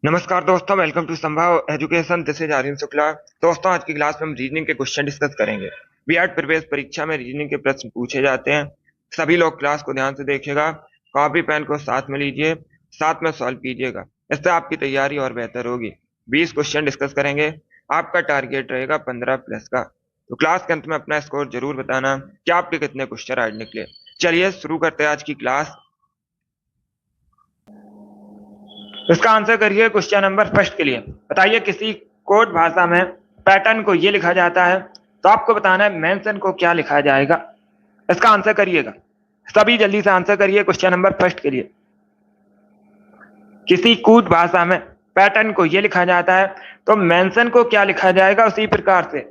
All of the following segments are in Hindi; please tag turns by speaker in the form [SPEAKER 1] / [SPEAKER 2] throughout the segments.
[SPEAKER 1] नमस्कार दोस्तों, welcome to Sambhav education. This is Aryan Shukla. दोस्तों, आज की क्लास में हम रीजनिंग के क्वेश्चन डिस्कस करेंगे। बीएड प्रवेश परीक्षा में रीजनिंग के प्रश्न पूछे जाते हैं। सभी लोग क्लास को ध्यान से देखिएगा, कॉपी पेन को साथ में लीजिए, साथ में सॉल्व कीजिएगा। इससे आपकी तैयारी और बेहतर होगी। 20 क्वेश्चन डिस्कस करेंगे। आपका टारगेट रहेगा 15 प्लस का। तो क्लास के अंत में अपना स्कोर जरूर बताना कि आपके कितने क्वेश्चन आज निकले। चलिए शुरू करते हैं आज की क्लास। इसका आंसर करिए क्वेश्चन नंबर फर्स्ट के लिए। बताइए किसी कोड भाषा में पैटर्न को ये लिखा जाता है, तो आपको बताना है मेंशन को क्या लिखा जाएगा। इसका आंसर करिएगा, सभी जल्दी से आंसर करिए क्वेश्चन नंबर फर्स्ट के लिए। किसी कोड भाषा में पैटर्न को ये लिखा जाता है, तो मेंशन को क्या लिखा जाएगा उसी प्रकार से।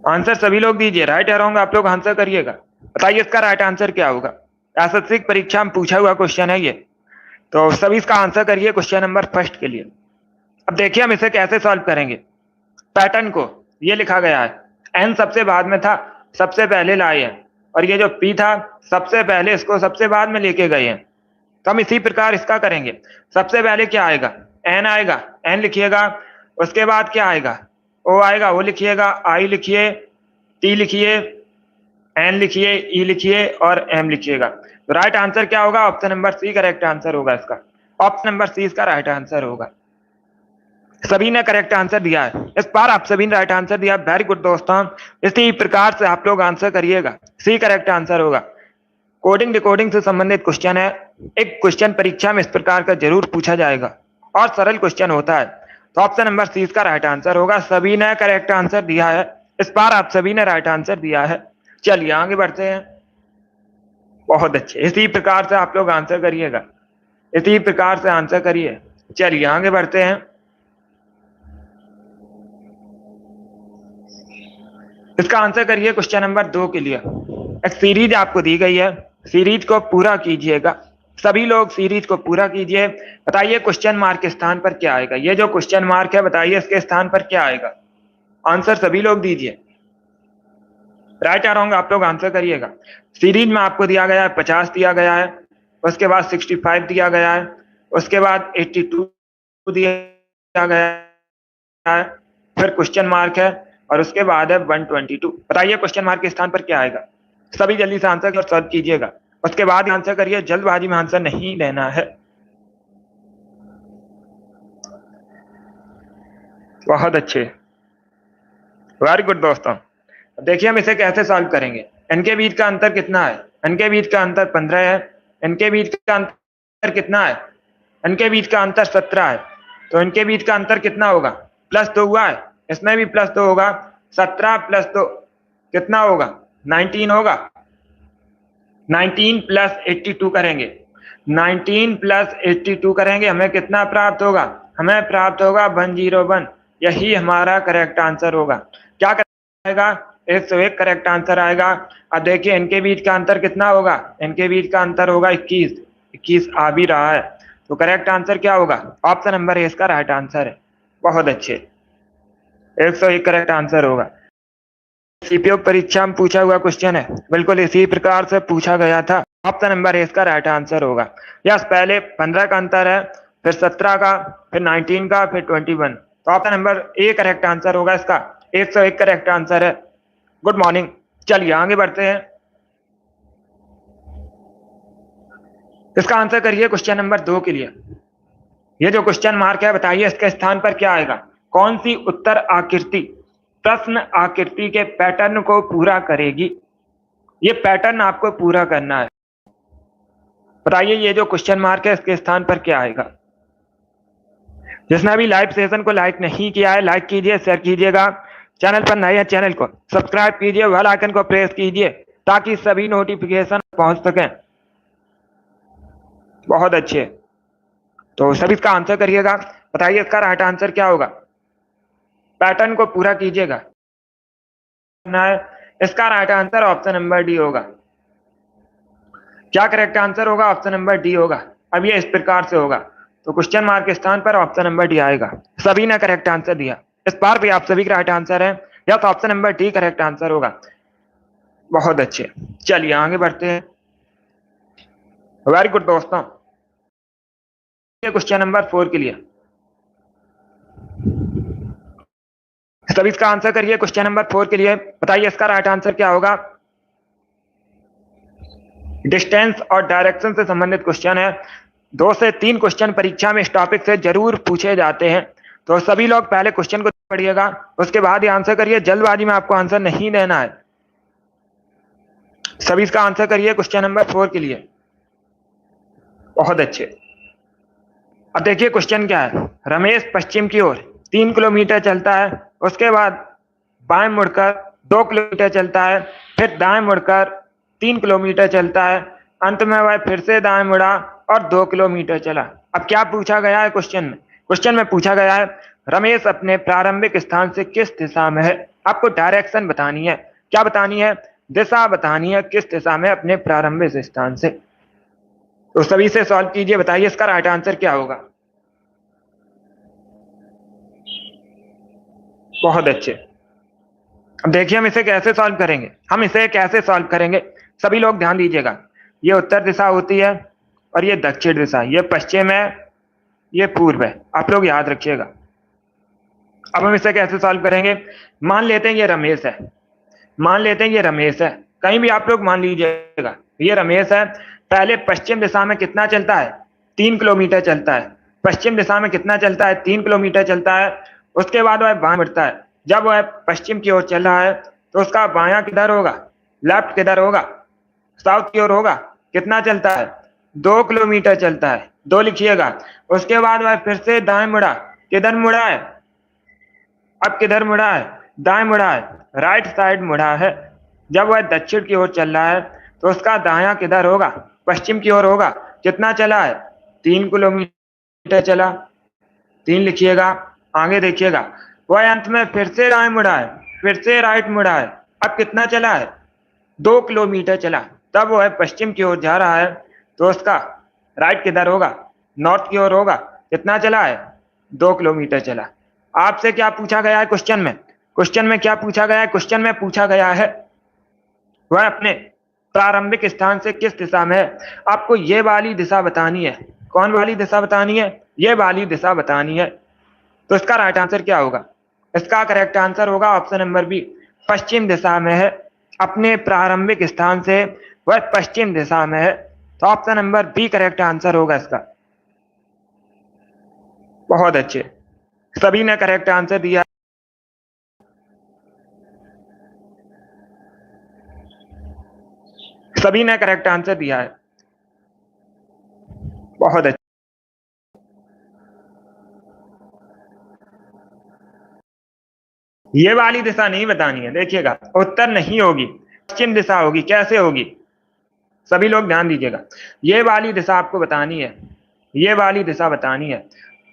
[SPEAKER 1] आंसर सभी लोग दीजिए, राइट या रॉन्ग आप लोग आंसर करिएगा। बताइए इसका राइट आंसर क्या होगा। एसएससी परीक्षा में पूछा हुआ क्वेश्चन है ये, तो सभी इसका आंसर करिए क्वेश्चन नंबर फर्स्ट के लिए। अब देखिए हम इसे कैसे सॉल्व करेंगे। पैटर्न को ये लिखा गया है, एन सबसे बाद में था, सबसे पहले लाए हैं, और ये जो पी था सबसे पहले, इसको सबसे बाद में लेके गए हैं। तो हम इसी प्रकार इसका करेंगे। सबसे पहले क्या आएगा, एन आएगा, एन लिखिएगा। उसके बाद क्या आएगा, ओ आएगा, ओ लिखिएगा, आई लिखिए, टी लिखिए, एन लिखिए, ई लिखिए और एम लिखिएगा। तो राइट आंसर क्या होगा, option number C correct answer होगा इसका। ऑप्शन नंबर सी इसका राइट आंसर होगा। सभी ने करेक्ट आंसर दिया है इस बार, आप सभी ने राइट आंसर दिया, वेरी गुड दोस्तों। इसी प्रकार से आप लोग आंसर करिएगा, सी करेक्ट आंसर होगा। कोडिंग डिकोडिंग से संबंधित क्वेश्चन है। एक क्वेश्चन परीक्षा में इस प्रकार का जरूर पूछा जाएगा और सरल क्वेश्चन होता है। तो ऑप्शन नंबर सी इसका राइट आंसर होगा। सभी ने करेक्ट आंसर दिया है इस बार, आप सभी ने राइट आंसर दिया है। चलिए आगे बढ़ते हैं। बहुत अच्छे, इसी प्रकार से आप लोग आंसर करिएगा, इसी प्रकार से आंसर करिए। चलिए आगे बढ़ते हैं। इसका आंसर करिए क्वेश्चन नंबर 2 के लिए। एक सीरीज आपको दी गई है, सीरीज को पूरा कीजिएगा। सभी लोग सीरीज को पूरा कीजिए। बताइए क्वेश्चन मार्क के स्थान पर क्या आएगा। ये जो क्वेश्चन मार्क है, बताइए इसके स्थान पर क्या आएगा। आंसर सभी लोग दीजिए, राइट या रॉन्ग आप लोग आंसर करिएगा। सीरीज में आपको दिया गया है 50 दिया गया है, उसके बाद 65 दिया गया है, उसके बाद 82 दिया गया है, फिर क्वेश्चन मार्क है, और उसके बाद है 122। बताइए क्वेश्चन मार्क के स्थान पर क्या आएगा। सभी जल्दी से आंसर और सॉल्व कीजिएगा, उसके बाद आंसर करिए, जल्दबाजी में आंसर नहीं लेना है। बहुत अच्छे, वेरी गुड दोस्तों। देखिए हम इसे कैसे सॉल्व करेंगे। इनके बीच का अंतर कितना है, इनके बीच का अंतर 15 है, इनके बीच का अंतर कितना है, इनके बीच का अंतर 17 है। तो इनके बीच का अंतर कितना होगा, +2 हुआ है, इसमें भी +2 होगा। 17 + 2 कितना होगा, 19 होगा। 19 + 82 करेंगे, 19 + 82 करेंगे, हमें कितना प्राप्त होगा, हमें प्राप्त होगा 101। यही हमारा करेक्ट आंसर होगा। क्या आएगा, 101 करेक्ट आंसर आएगा। अब देखिए इनके बीच का अंतर कितना होगा, इनके बीच का अंतर होगा 21। 21 आ भी रहा है, तो करेक्ट आंसर क्या होगा, ऑप्शन नंबर ए इसका राइट आंसर है। बहुत अच्छे, 101 करेक्ट आंसर होगा। सीपीओ परीक्षा में पूछा हुआ क्वेश्चन है, बिल्कुल इसी प्रकार से पूछा गया था। ऑप्शन नंबर ए इसका राइट आंसर होगा। यस, पहले 15 का अंतर है, फिर 17 का, फिर 19 का, फिर 21। तो option number A correct answer होगा इसका। 101 करेक्ट आंसर है। Good morning. चलिए आगे बढ़ते हैं। इसका आंसर करिए क्वेश्चन नंबर 2 के लिए। ये जो क्वेश्चन मार्क है, बताइए इसके स्थान पर क्या आएगा। कौन सी उत्तर आकृति प्रश्न आकृति के पैटर्न को पूरा करेगी। ये पैटर्न आपको पूरा करना है। बताइए ये जो क्वेश्चन मार्क है, इसके स्थान पर क्या आएगा। जिसने अभी लाइव सेशन को लाइक नहीं किया है, लाइक कीजिए, शेयर कीजिएगा। चैनल पर नए हैं, चैनल को सब्सक्राइब कीजिए, बेल आइकन को प्रेस कीजिए, ताकि सभी नोटिफिकेशन पहुंच सकें। बहुत अच्छे, तो सभी इसका आंसर करिएगा। बताइए इसका राइट आंसर क्या होगा। पैटर्न को पूरा कीजिएगा। इसका right answer option number D होगा। क्या करेक्ट आंसर होगा, ऑप्शन नंबर डी होगा। अब ये इस प्रकार से होगा, तो क्वेश्चन मार्क के स्थान पर ऑप्शन नंबर डी आएगा। सभी ने करेक्ट आंसर दिया, इस बार भी आप सभी का राइट आंसर है, या तो option number D correct answer होगा। बहुत अच्छे, चलिए आगे बढ़ते हैं। वेरी गुड दोस्तों। क्वेश्चन नंबर 4 के लिए सभी इसका आंसर करिए। क्वेश्चन नंबर 4 के लिए बताइए इसका राइट आंसर क्या होगा। डिस्टेंस और डायरेक्शन से संबंधित क्वेश्चन है। 2 से 3 क्वेश्चन परीक्षा में इस टॉपिक से जरूर पूछे जाते हैं, तो सभी लोग पहले क्वेश्चन को पढ़िएगा, उसके बाद ही आंसर करिए। जल्दबाजी में आपको आंसर नहीं देना है। सभी इसका आंसर करिए क्वेश्चन नंबर 4 के लिए। बहुत अच्छे। अब देखिए क्वेश्चन क्या है। रमेश पश्चिम की ओर 3 किलोमीटर चलता है, उसके बाद बाएं मुड़कर 2 किलोमीटर चलता है, फिर दाएं मुड़कर 3 किलोमीटर चलता है, अंत में वह फिर से दाएं मुड़ा और 2 किलोमीटर चला। अब क्या पूछा गया है क्वेश्चन में? क्वेश्चन में पूछा गया है रमेश अपने प्रारंभिक स्थान से किस दिशा में है। आपको डायरेक्शन बतानी है। क्या बतानी है? दिशा बतानी है, किस दिशा में अपने प्रारंभिक स्थान से। तो सभी से सॉल्व कीजिए, बताइए इसका राइट आंसर क्या होगा। बहुत अच्छे। अब देखिए हम इसे कैसे सॉल्व करेंगे। सभी लोग ध्यान दीजिएगा। ये उत्तर दिशा होती है और ये दक्षिण दिशा, ये पश्चिम है, ये पूर्व है। आप लोग याद रखिएगा। अब हम इसे कैसे सॉल्व करेंगे। मान लेते हैं ये रमेश है, कहीं भी आप लोग मान लीजिएगा ये रमेश है। पहले पश्चिम दिशा में कितना चलता है? 3 किलोमीटर चलता है। पश्चिम दिशा में कितना चलता है? 3 किलोमीटर चलता है। उसके बाद वह बाएं मुड़ता है। जब वह पश्चिम की ओर चल रहा है तो उसका बायां किधर होगा? लेफ्ट किधर होगा? साउथ की ओर होगा। कितना चलता है? 2 किलोमीटर चलता है। 2 लिखिएगा। उसके बाद वह फिर से दाएं मुड़ा। किधर मुड़ा है? अब किधर मुड़ा है? दाएं मुड़ा है, राइट साइड मुड़ा है। जब वह दक्षिण की ओर चल रहा है तो उसका दायां किधर होगा? पश्चिम की ओर होगा। कितना चला है? 3 किलोमीटर चला। 3 लिखिएगा। आगे देखिएगा, वह अंत में फिर से दाएं मुड़ा है, फिर से राइट मुड़ा है। अब कितना चला है? 2 किलोमीटर चला। तब वह पश्चिम की ओर जा रहा है तो उसका राइट किधर होगा? नॉर्थ की ओर होगा। कितना चला है? 2 किलोमीटर चला। आपसे क्या पूछा गया है क्वेश्चन में? क्वेश्चन में क्या पूछा गया है? क्वेश्चन में पूछा गया है वह अपने प्रारंभिक स्थान से किस दिशा में है। आपको ये वाली दिशा बतानी है। कौन वाली दिशा बतानी है? ये वाली दिशा बतानी है। तो इसका राइट आंसर क्या होगा? इसका करेक्ट आंसर होगा ऑप्शन नंबर बी, पश्चिम दिशा में है। अपने प्रारंभिक स्थान से वह पश्चिम दिशा में है। तो option number B correct answer होगा इसका। बहुत अच्छे, सभी ने करेक्ट आंसर दिया। सभी ने करेक्ट आंसर दिया है। बहुत अच्छा। ये वाली दिशा नहीं बतानी है। देखिएगा उत्तर नहीं होगी, पश्चिम दिशा होगी। कैसे होगी? सभी लोग ध्यान दीजिएगा। ये वाली दिशा आपको बतानी है। ये वाली दिशा बतानी है।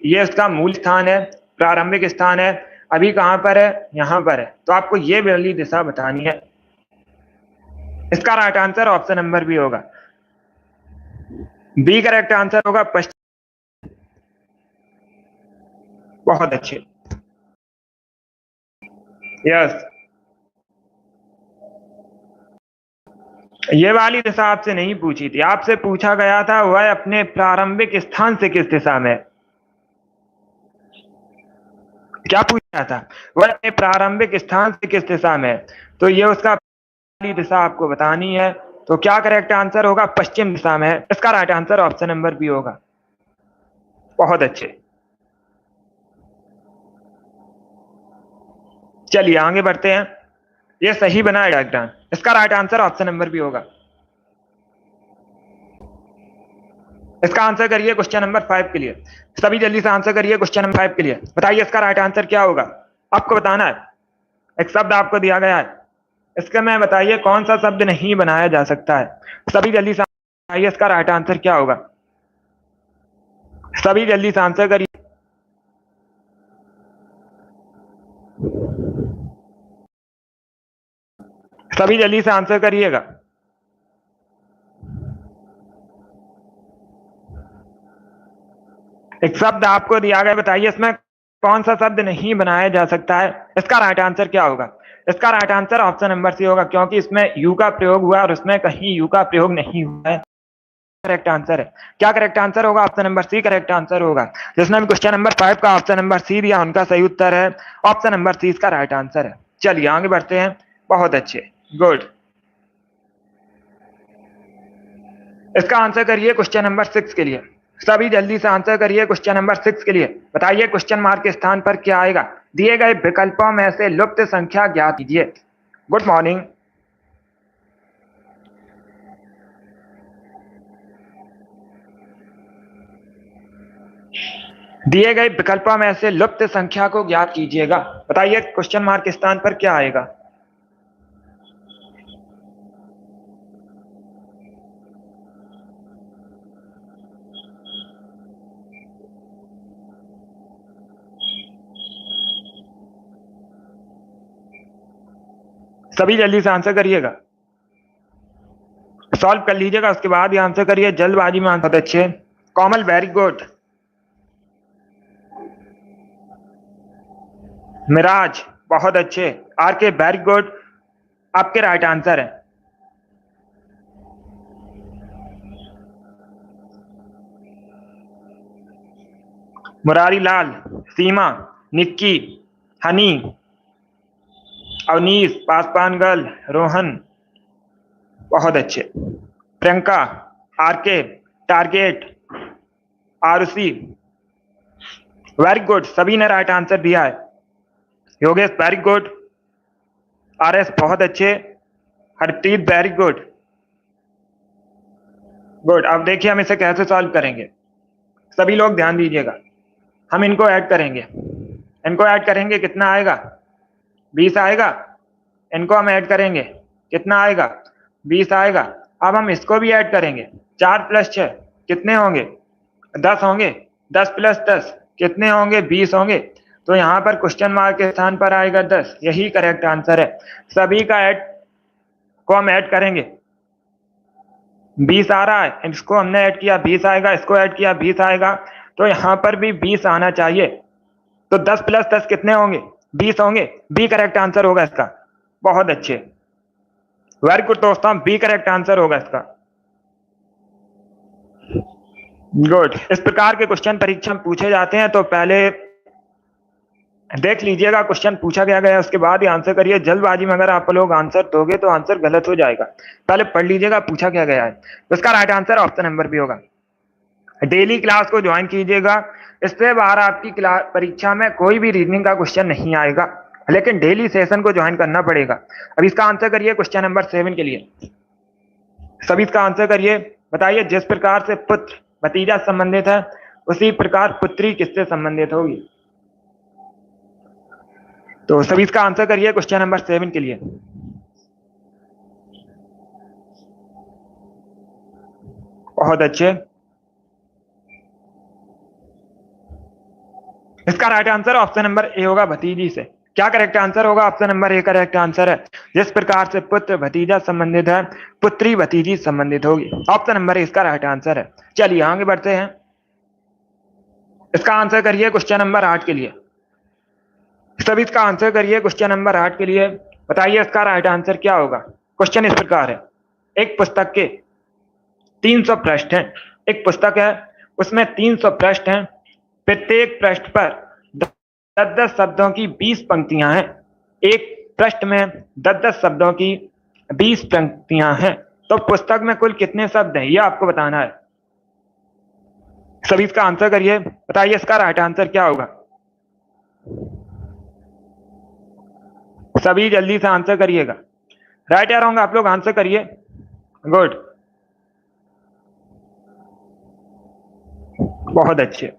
[SPEAKER 1] ये उसका मूल स्थान है, प्रारंभिक स्थान है। अभी कहां पर है? यहां पर है। तो आपको ये वाली दिशा बतानी है। इसका right answer option number B होगा। बी करेक्ट आंसर होगा, पश्चिम। बहुत अच्छे। यस, ये वाली दिशा आपसे नहीं पूछी थी। आपसे पूछा गया था वह अपने प्रारंभिक स्थान से किस दिशा में। क्या पूछा था? वह अपने प्रारंभिक स्थान से किस दिशा में। तो ये उसका वाली दिशा आपको बतानी है। तो क्या करेक्ट आंसर होगा? पश्चिम दिशा में है। इसका right answer option number B होगा। बहुत अच्छे। चलिए आगे बढ़ते हैं। ये सही बना है डायग्राम। इसका right answer option number B होगा। इसका आंसर करिए क्वेश्चन नंबर 5 के लिए। सभी जल्दी से आंसर करिए क्वेश्चन नंबर 5 के लिए। बताइए इसका राइट आंसर क्या होगा। आपको बताना है। एक शब्द आपको दिया गया है, इसके में बताइए कौन सा शब्द नहीं बनाया जा सकता है। सभी जल्दी से बताइए इसका राइट आंसर क्या होगा। सभी जल्दी से आंसर करिए। सभी जल्दी से आंसर करिएगा। एक शब्द आपको दिया गया, बताइए इसमें कौन सा शब्द नहीं बनाया जा सकता है। इसका राइट आंसर क्या होगा। इसका right answer option number C होगा, क्योंकि इसमें यू का प्रयोग हुआ और उसमें कहीं यू का प्रयोग नहीं हुआ है। करेक्ट आंसर है। क्या करेक्ट आंसर होगा? Option number C correct answer होगा। जिसने भी क्वेश्चन नंबर 5 का ऑप्शन नंबर सी दिया उनका सही उत्तर है ऑप्शन नंबर सी इसका राइट आंसर है। चलिए आगे बढ़ते हैं। बहुत अच्छे, गुड। इसका आंसर करिए क्वेश्चन नंबर 6 के लिए। सभी जल्दी से आंसर करिए क्वेश्चन नंबर 6 के लिए। बताइए क्वेश्चन मार्क के स्थान पर क्या आएगा? दिए गए विकल्पों में से लुप्त संख्या ज्ञात कीजिए। Good morning. दिए गए विकल्पों में से लुप्त संख्या को ज्ञात कीजिएगा। बताइए क्वेश्चन मार्क के स्थान पर क्या आएगा? सभी जल्दी से आंसर करिएगा, सॉल्व कर लीजिएगा, उसके बाद ही आंसर करिए, जल्दबाजी में आंसर। अच्छे कोमल, वेरी गुड। मिराज बहुत अच्छे। आर के वेरी गुड, आपके राइट आंसर है। मुरारी लाल, सीमा, निक्की, हनी, अवनीश, पासवान गर्ल, रोहन, बहुत अच्छे। Priyanka, RK, target, Arushi, very good, सभी ने राइट आंसर दिया है। Yogesh very good, R S बहुत अच्छे, हरप्रीत वेरी गुड, गुड। अब देखिए हम इसे कैसे सॉल्व करेंगे। सभी लोग ध्यान दीजिएगा। हम इनको ऐड करेंगे, इनको ऐड करेंगे, कितना आएगा? 20 आएगा। इनको हम ऐड करेंगे, कितना आएगा? 20 आएगा। अब हम इसको भी ऐड करेंगे, 4 + 6 कितने होंगे? 10 होंगे। 10 + 10 कितने होंगे? 20 होंगे। तो यहाँ पर क्वेश्चन मार्क के स्थान पर आएगा 10, यही करेक्ट आंसर है। सभी का ऐड को हम ऐड करेंगे। 20 आ रहा है, इसको हमने ऐड किया, 20 आएगा, इसको ऐड किया, 20 आएगा, तो यहाँ पर भी 20 आना चाहिए। तो 10 + 10 कितने होंगे? 20 होंगे। बी करेक्ट आंसर होगा इसका। बहुत अच्छे, वेरी गुड दोस्तों, बी करेक्ट आंसर होगा इसका। गुड। इस प्रकार के क्वेश्चन परीक्षा में पूछे जाते हैं, तो पहले देख लीजिएगा क्वेश्चन पूछा गया है, उसके बाद ही आंसर करिए। जल्दबाजी में अगर आप लोग आंसर दोगे तो आंसर गलत हो जाएगा। पहले पढ़ लीजिएगा पूछा क्या गया है। तो इसका right answer option number B होगा। डेली क्लास को ज्वाइन कीजिएगा, इससे बाहर आपकी क्लास परीक्षा में कोई भी रीजनिंग का क्वेश्चन नहीं आएगा, लेकिन डेली सेशन को ज्वाइन करना पड़ेगा। अब इसका आंसर करिए क्वेश्चन नंबर 7 के लिए। सभी इसका आंसर करिए। बताइए जिस प्रकार से पुत्र भतीजा संबंधित है, उसी प्रकार पुत्री किससे संबंधित होगी? तो सभी इसका आंसर करिए क्वेश्चन नंबर 7 के लिए। बहुत अच्छे, इसका right answer option number A होगा, भतीजी से। क्या करेक्ट आंसर होगा? Option number A correct answer है। जिस प्रकार से पुत्र भतीजा संबंधित है, पुत्री भतीजी संबंधित होगी। ऑप्शन नंबर ए इसका राइट आंसर है। चलिए आगे बढ़ते हैं। इसका आंसर करिए क्वेश्चन नंबर 8 के लिए। सभी इसका आंसर करिए क्वेश्चन नंबर 8 के लिए। बताइए इसका राइट आंसर क्या होगा। क्वेश्चन इस प्रकार है, एक पुस्तक के 300 पृष्ठ हैं। एक पुस्तक है, उसमें 300 पृष्ठ हैं। प्रत्येक पृष्ठ पर 10-10 शब्दों की 20 पंक्तियां हैं। एक पृष्ठ में 10-10 शब्दों की 20 पंक्तियां हैं। तो पुस्तक में कुल कितने शब्द हैं, यह आपको बताना है। सभी इसका आंसर करिए। बताइए इसका राइट आंसर क्या होगा। सभी जल्दी से आंसर करिएगा। राइट या रॉन्ग आप लोग आंसर करिए। गुड, बहुत अच्छे।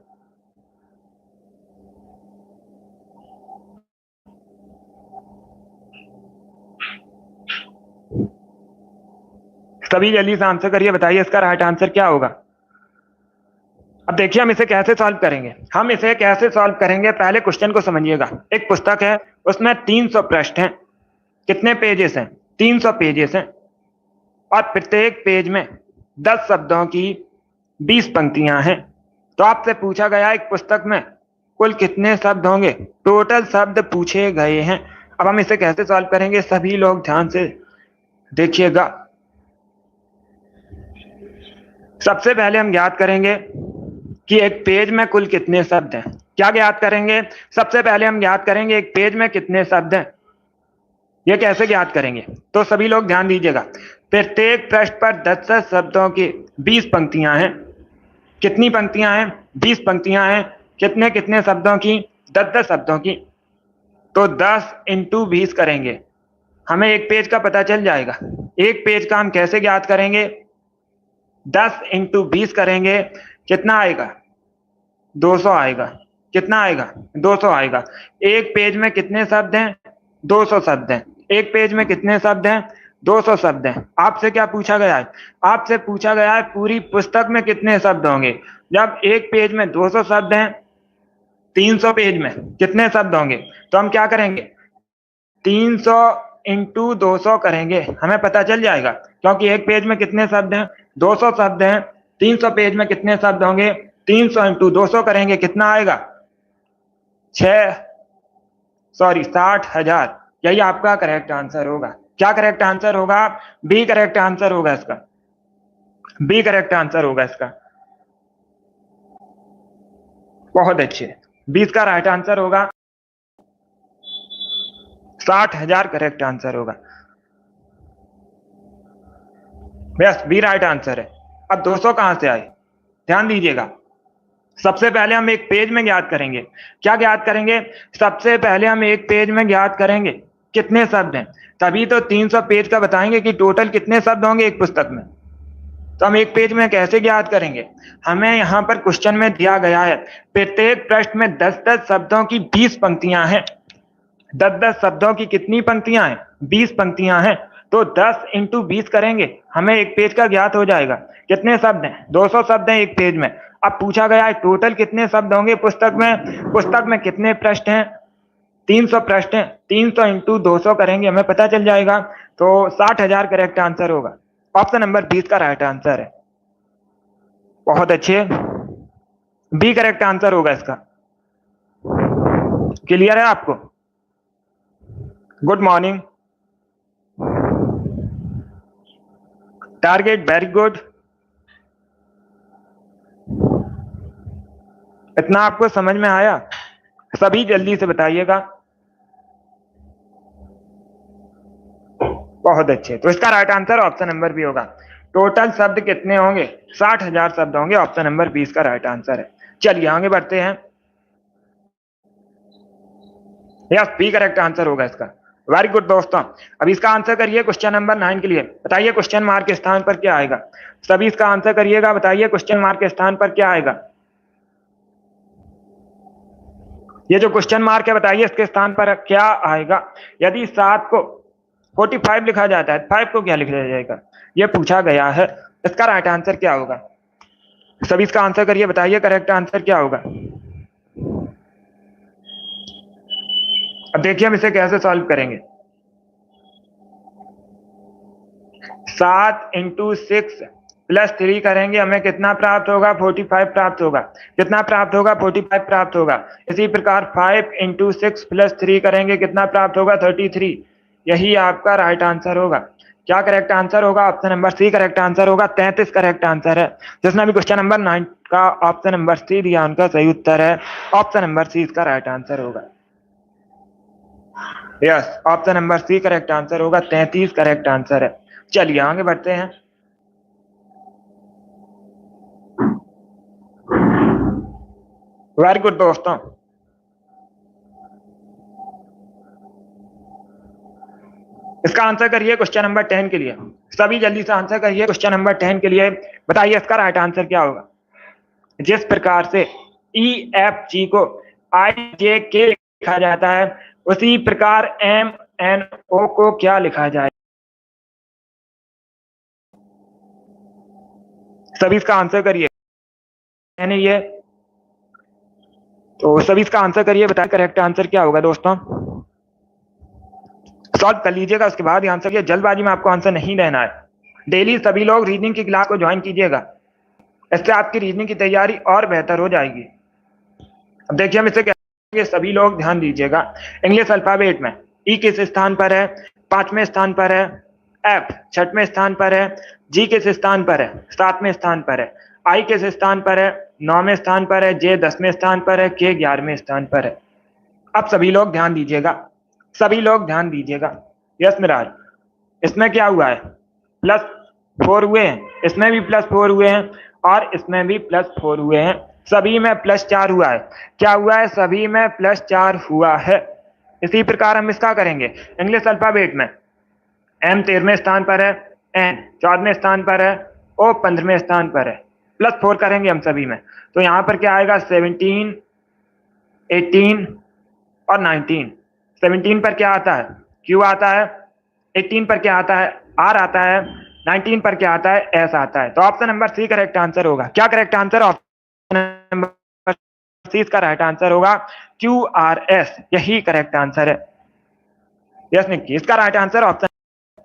[SPEAKER 1] सभी जल्दी से आंसर करिए। बताइए इसका राइट आंसर क्या होगा। अब देखिए हम इसे कैसे सॉल्व करेंगे। हम इसे कैसे सॉल्व करेंगे, पहले क्वेश्चन को समझिएगा। एक पुस्तक है, उसमें 300 पृष्ठ हैं। कितने पेजेस हैं? 300 पेजेस हैं। और प्रत्येक पेज में 10 शब्दों की 20 पंक्तियां हैं। तो आपसे पूछा गया एक पुस्तक में कुल कितने शब्द होंगे, टोटल शब्द पूछे गए हैं। अब हम इसे कैसे सॉल्व करेंगे, सभी लोग ध्यान से देखिएगा। सबसे पहले हम ज्ञात करेंगे कि एक पेज में कुल कितने शब्द हैं। क्या ज्ञात करेंगे? सबसे पहले हम ज्ञात करेंगे एक पेज में कितने शब्द हैं। ये कैसे ज्ञात करेंगे? तो सभी लोग ध्यान दीजिएगा। प्रत्येक पृष्ठ पर 10 शब्दों की 20 पंक्तियां हैं। कितनी पंक्तियां हैं? 20 पंक्तियां हैं। कितने कितने शब्दों की? 10 शब्दों की। तो 10 इंटू 20 करेंगे, हमें एक पेज का पता चल जाएगा। एक पेज का हम कैसे ज्ञात करेंगे? 10 इंटू 20 करेंगे, कितना आएगा? 200 आएगा। कितना आएगा? 200 आएगा। एक पेज में कितने शब्द हैं? 200 शब्द हैं। एक पेज में कितने शब्द हैं? 200 शब्द हैं। आपसे क्या पूछा गया है? आपसे पूछा गया है पूरी पुस्तक में कितने शब्द होंगे। जब एक पेज में 200 शब्द हैं, 300 पेज में कितने शब्द होंगे? तो हम क्या करेंगे? 300 इंटू 200 करेंगे, हमें पता चल जाएगा। क्योंकि एक पेज में कितने शब्द हैं? 200 शब्द हैं। 300 पेज में कितने शब्द होंगे? 300 इंटू 200 करेंगे, कितना आएगा? 60,000। यही आपका करेक्ट आंसर होगा। क्या करेक्ट आंसर होगा? बी करेक्ट आंसर होगा इसका। बी करेक्ट आंसर होगा इसका। बहुत अच्छे। 20 का राइट आंसर होगा। 60,000 करेक्ट आंसर होगा। बस बी राइट आंसर है। अब 200 कहां से आए? ध्यान दीजिएगा। सबसे पहले हम एक पेज में ज्ञात करेंगे। क्या ज्ञात करेंगे? सबसे पहले हम एक पेज में ज्ञात करेंगे कितने शब्द हैं, तभी तो 300 पेज का बताएंगे कि टोटल कितने शब्द होंगे एक पुस्तक में। तो हम एक पेज में कैसे ज्ञात करेंगे? हमें यहां पर क्वेश्चन में दिया गया है प्रत्येक पृष्ठ में 10 शब्दों की 20 पंक्तियां हैं। 10 शब्दों की कितनी पंक्तियां हैं? 20 पंक्तियां हैं। तो 10 इंटू 20 करेंगे, हमें एक पेज का ज्ञात हो जाएगा। कितने शब्द हैं? 200 शब्द हैं एक पेज में। अब पूछा गया है टोटल कितने शब्द होंगे पुस्तक में। पुस्तक में कितने पृष्ठ हैं? 300 पृष्ठ हैं। 300 इंटू 200 करेंगे, हमें पता चल जाएगा। तो 60,000 करेक्ट आंसर होगा। ऑप्शन नंबर 20 का राइट आंसर है। बहुत अच्छे। बी करेक्ट आंसर होगा इसका। क्लियर है आपको? Good morning. Target very good. इतना आपको समझ में आया? सभी जल्दी से बताइएगा। बहुत अच्छे। तो इसका right answer option number B होगा। टोटल शब्द कितने होंगे? 60,000 शब्द होंगे। ऑप्शन नंबर 20 का राइट आंसर है। चलिए आगे बढ़ते हैं। यस, बी करेक्ट आंसर होगा इसका। वेरी गुड दोस्तों। अब इसका आंसर करिए क्वेश्चन नंबर 9 के लिए। बताइए क्वेश्चन मार्क के स्थान पर क्या आएगा। सभी इसका आंसर करिएगा। बताइए क्वेश्चन मार्क के स्थान पर क्या आएगा। ये जो क्वेश्चन मार्क है, बताइए इसके स्थान पर क्या आएगा। यदि 7 को 45 लिखा जाता है, 5 को क्या लिखा जाएगा? ये पूछा गया है। इसका राइट आंसर क्या होगा? सभी इसका आंसर करिए। बताइए करेक्ट आंसर क्या होगा। अब देखिए हम इसे कैसे सॉल्व करेंगे। 7 इंटू 6 प्लस 3 करेंगे, हमें कितना प्राप्त होगा? 45 प्राप्त होगा। कितना प्राप्त होगा? 45 प्राप्त होगा। इसी प्रकार 5 इंटू 6 प्लस 3 करेंगे, कितना प्राप्त होगा? 33। यही आपका राइट आंसर होगा। क्या करेक्ट आंसर होगा? Option number C correct answer होगा। 33 करेक्ट आंसर है। जिसने भी क्वेश्चन नंबर 9 का ऑप्शन नंबर सी दिया, उनका सही उत्तर है ऑप्शन नंबर सी। इसका राइट आंसर होगा। Yes, option number C correct answer होगा। 33 करेक्ट आंसर है। चलिए आगे बढ़ते हैं। वेरी गुड दोस्तों। इसका आंसर करिए क्वेश्चन नंबर 10 के लिए। सभी जल्दी से आंसर करिए क्वेश्चन नंबर 10 के लिए। बताइए इसका राइट आंसर क्या होगा। जिस प्रकार से ई एफ जी को आई जे के लिखा जाता है, उसी प्रकार एम एन ओ को क्या लिखा जाए। सभी इसका आंसर करिए। मैंने ये तो सभी इसका आंसर करिए। बताइए करेक्ट आंसर क्या होगा दोस्तों। सॉल्व कर लीजिएगा, उसके बाद आंसर किया। जल्दबाजी में आपको आंसर नहीं देना है। डेली सभी लोग रीजनिंग की क्लास को ज्वाइन कीजिएगा, इससे आपकी रीजनिंग की तैयारी और बेहतर हो जाएगी। अब देखिए हम इसे कहेंगे, सभी लोग ध्यान दीजिएगा। इंग्लिश अल्फाबेट में ई किस स्थान पर है? 5वें स्थान पर है। एफ 6वें स्थान पर है, जी किस स्थान पर है, 7वें स्थान पर है, आई किस स्थान पर है, 9वें स्थान पर है, जे 10वें स्थान पर है, के 11वें स्थान पर है। अब सभी लोग ध्यान दीजिएगा, सभी लोग ध्यान दीजिएगा। यस मिराज, इसमें क्या हुआ है, +4 हुए हैं, इसमें भी +4 हुए हैं और इसमें भी +4 हुए हैं, सभी में +4 हुआ है। क्या हुआ है, सभी में +4 हुआ है। इसी प्रकार हम इसका करेंगे इंग्लिश अल्फाबेट में। एम 13वें स्थान पर है, एन 14वें स्थान पर है, ओ 15वें स्थान पर है, +4 करेंगे हम सभी में। तो यहाँ पर क्या आएगा, 17, 18 और 19। 17 पर क्या आता है, क्यू आता है, 18 पर क्या आता है, आर आता है, 19 पर क्या आता है, एस आता है। तो option number C correct answer होगा। क्या correct answer, option number C इसका राइट आंसर होगा, क्यू आर एस, यही करेक्ट आंसर है। यस निक्की, इसका राइट आंसर ऑप्शन।